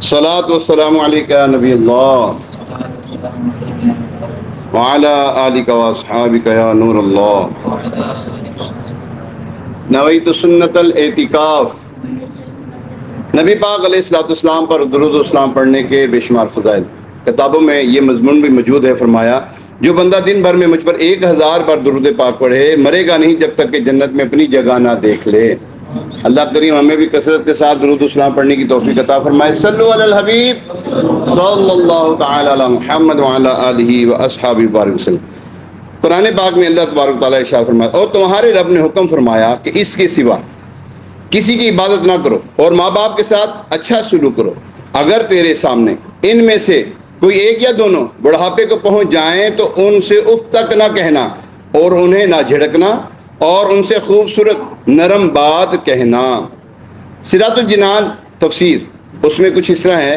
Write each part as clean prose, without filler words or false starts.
सलात वस्सलाम अलैका नबी अल्लाह वाला आलिका व अस्हाबिका या नूर अल्लाह नवैतु सुन्नतल एतिकाफ। नबी पाक अलैहिस्सलाम पर दुरूद इस्लाम पढ़ने के बेशुमार फ़ज़ाइल। किताबों में ये मज़मून भी मौजूद है। फरमाया, जो बंदा दिन भर में मुझ पर 1000 बार दुरूद पाक पढ़े मरेगा नहीं जब तक कि जन्नत में अपनी जगह ना देख ले। अल्लाह करीम हमें भी कसरत के साथ दुरूद इस्लाम पढ़ने की तौफीक अता फरमाए। सल्लु अलल हबीब सल्लल्लाहु तआला अला मुहम्मद व अला आलिहि व अस्हाबिहि बारिक वसल्लम। कुरान पाक में अल्लाह तबारक व तआला इरशाद फरमाया, और तुम्हारे रब ने हुक्म फरमाया कि इसके सिवा किसी की इबादत ना करो और माँ बाप के साथ अच्छा सलूक करो। अगर तेरे सामने इनमें से कोई एक या दोनों बुढ़ापे को पहुंच जाएं तो उनसे उफ तक ना कहना और उन्हें ना झिड़कना और उनसे खूबसूरत नरम बात कहना। सिरातुल जिनान तफसीर, उसमें कुछ इस तरह है।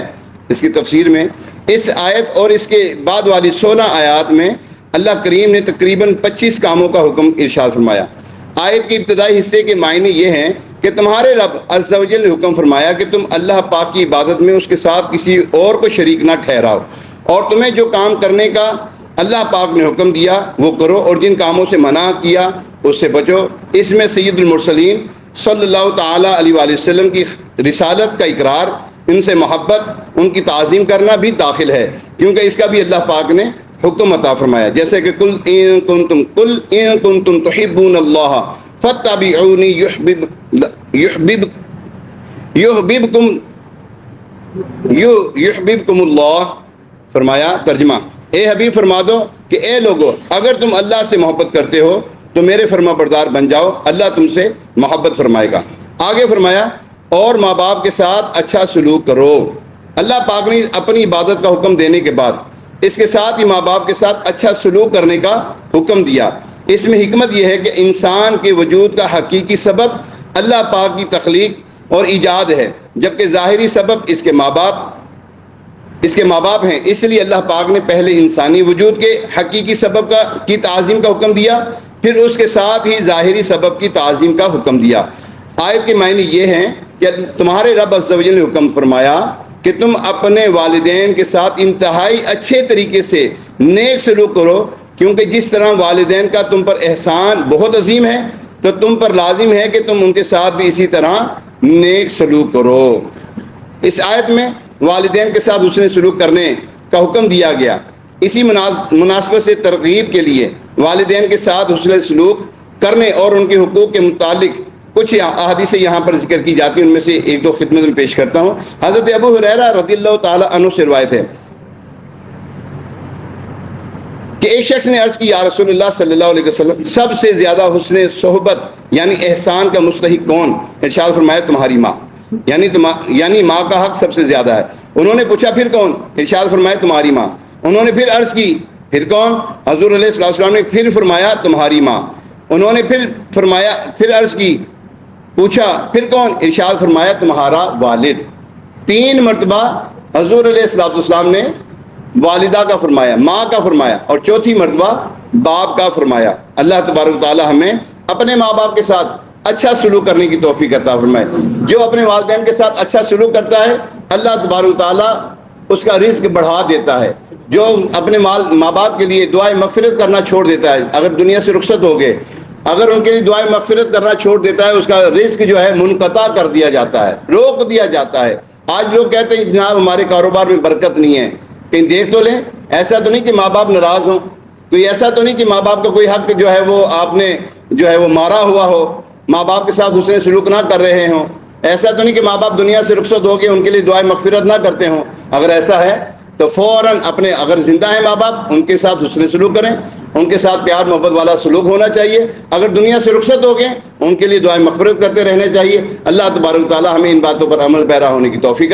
इसकी तफसीर में इस आयत और इसके बाद वाली 16 आयत में अल्लाह करीम ने तकरीबन 25 कामों का हुक्म इरशाद फरमाया। आयत के इब्तदाई हिस्से के मायने ये हैं कि तुम्हारे रब अज़्ज़ा व जल ने हुक्म फरमाया कि तुम अल्लाह पाक की इबादत में उसके साथ किसी और को शरीक ना ठहराओ और तुम्हें जो काम करने का अल्लाह पाक ने हुक्म दिया वो करो और जिन कामों से मना किया उससे बचो। इसमें सैयदुल मुरसलीन सल्लल्लाहु ताला अलैहि वसल्लम की रिसालत का इकरार, इनसे मोहब्बत, उनकी ताज़ीम करना भी दाखिल है, क्योंकि इसका भी अल्लाह पाक ने हुक्म अता फरमाया। जैसे कि कुल इन कुंतुम तुहिब्बूनल्लाह फत्तबिऊनी युहब्बिबकुमुल्लाह। फरमाया, तर्जुमा, ए हबीब फरमा दो कि ए लोगो, अगर तुम अल्लाह से मोहब्बत करते हो तो मेरे फरमा बरदार बन जाओ, अल्लाह तुमसे मोहब्बत फरमाएगा। आगे फरमाया, और माँ बाप के साथ अच्छा सलूक करो। अल्लाह पाक ने अपनी इबादत का हुक्म देने के बाद इसके साथ ही माँ बाप के साथ अच्छा सलूक करने का हुक्म दिया। इसमें हिकमत यह है कि इंसान के वजूद का हकीकी सबब अल्लाह पाक की तख्लीक और ईजाद है, जबकि ज़ाहिरी सबब इसके माँ बाप हैं। इसलिए अल्लाह पाक ने पहले इंसानी वजूद के हकीकी सबब की ताज़ीम का हुक्म दिया, फिर उसके साथ ही ज़ाहिरी सबब की ताज़ीम का हुक्म दिया। आयत के मायने ये हैं कि तुम्हारे रब अज़्ज़ा व जल ने हुक्म फरमाया कि तुम अपने वालिदैन के साथ इंतहाई अच्छे तरीके से नेक सलूक करो, क्योंकि जिस तरह वालिदैन का तुम पर एहसान बहुत अजीम है तो तुम पर लाजिम है कि तुम उनके साथ भी इसी तरह नेक सलूक करो। इस आयत में वालिदैन के साथ हुस्न सलूक करने का हुक्म दिया गया। इसी मुनासबत से तरगीब के लिए वालिदैन के साथ हुस्न सलूक करने और उनके हुकूक के मुतालिक कुछ अहादीस यहाँ पर जिक्र की जाती है। उनमें से एक दो खिदमत में पेश करता हूँ। हज़रत अबू हुरैरा रज़ियल्लाहु ताला अन्हु से रिवायत है कि एक शख्स ने अर्ज की, या रसूलुल्लाह सल्लल्लाहु अलैहि वसल्लम, सबसे ज्यादा हुस्न सोहबत यानी एहसान का मुस्तहिक कौन? इरशाद फरमाया, तुम्हारी माँ, यानी माँ का हक सबसे ज्यादा है। उन्होंने पूछा, फिर कौन? इरशाद फरमाया, तुम्हारी माँ। उन्होंने फिर अर्ज की, फिर कौन? हुज़ूर अलैहि सल्लम ने फिर फरमाया, तुम्हारी माँ। उन्होंने फिर अर्ज की, पूछा, फिर कौन? इरशाद फरमाया, तुम्हारा वालिद। 3 मरतबा हुज़ूर अलैहिस्सलाम ने वालिदा का फरमाया, माँ का फरमाया, और चौथी मरतबा बाप का फरमाया। अल्लाह तबारक तआला हमें अपने माँ बाप के साथ अच्छा सलूक करने की तौफीक अता फरमाए। जो अपने वालिदैन के साथ अच्छा सलूक करता है अल्लाह तबारक तआला उसका रिज़्क बढ़ा देता है। जो अपने माँ बाप के लिए दुआए मग़फ़िरत करना छोड़ देता है, अगर दुनिया से रुखसत हो गए, अगर उनके लिए दुआए मग़फ़िरत करना छोड़ देता है, उसका रिज़्क जो है मुनक़ता कर दिया जाता है, रोक दिया जाता है। आज लोग कहते हैं जनाब हमारे कारोबार में बरकत नहीं है, कहीं देख तो लें। ऐसा तो नहीं कि माँ बाप नाराज़ हों, कोई ऐसा तो नहीं कि माँ बाप का कोई हक जो है वो आपने जो है वो मारा हुआ हो, माँ बाप के साथ हुस्न सलूक ना कर रहे हों। ऐसा तो नहीं कि माँ बाप दुनिया से रुखसत हो गए, उनके लिए दुआए मग़फ़िरत ना करते हों। अगर ऐसा है तो फ़ौरन अपने, अगर जिंदा है माँ बाप, उनके साथ हुस्न सलूक करें, उनके साथ प्यार मोहब्बत वाला सलूक होना चाहिए। अगर दुनिया से रुखसत हो गए, उनके लिए दुआए मग़फ़िरत करते रहने चाहिए। अल्लाह तबारक व तआला हमें इन बातों पर अमल पैरा होने की तौफीक